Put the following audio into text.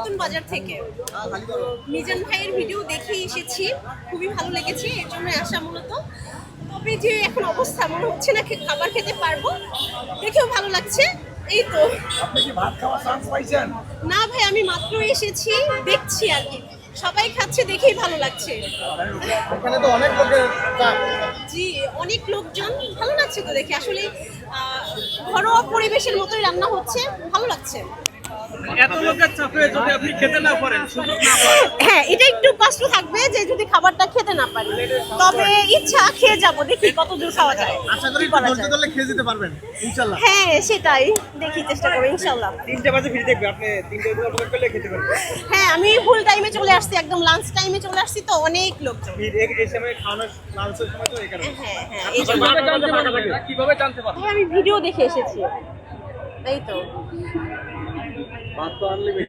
নতুন বাজার থেকে। মিজান ভাইয়ের ভিডিও দেখে এসেছি, খুবই ভালো লেগেছে, এর জন্য আসা মূলত। তবে যে এখন অবস্থা মনে হচ্ছে না খাবার খেতে পারবো, দেখেও ভালো লাগছে। এই তো। আপনি কি ভাত খাওয়ার চান্স পাইছেন? না ভাই, আমি মাত্র এসেছি, দেখছি আর কি, সবাই খাচ্ছে দেখেই ভালো লাগছে। এখানে তো অনেক লোকের চাপ। জি, অনেক লোকজন, ভালো লাগছে তো দেখে। আসলে ঘরোয়া পরিবেশের মতোই রান্না হচ্ছে, ভালো লাগছে। এত লোকের চাপে যদি আপনি খেতে না পারেন, সুযোগ না পান, হ্যাঁ, এটা একটু কষ্ট থাকবে যে যদি খাবারটা খেতে না পারি, তবে ইচ্ছা খেয়ে যাব, দেখি কত দূর খাওয়া যায়। আশা করি কি করা ধৈর্য যায়। ধরলে খেয়ে যেতে পারবেন ইনশাআল্লাহ। হ্যাঁ সেটাই, দেখি চেষ্টা করবো ইনশাল্লাহ। 3টে বাজে ফিরে দেখবে, আপনি 3টে অপেক্ষা করলে খেতে পারবেন। হ্যাঁ, আমি ভুল টাইমে চলে আসছি, একদম লাঞ্চ টাইমে চলে আসছি, তো অনেক লোকজন। এই সময় খাওয়ানোর লাঞ্চের সময় তো এই কারণে। হ্যাঁ হ্যাঁ, এই জন্য। কিভাবে জানতে পারবেন? ভাই, আমি ভিডিও দেখে এসেছি, এই তো। ভাত তো আনলিমিটেড।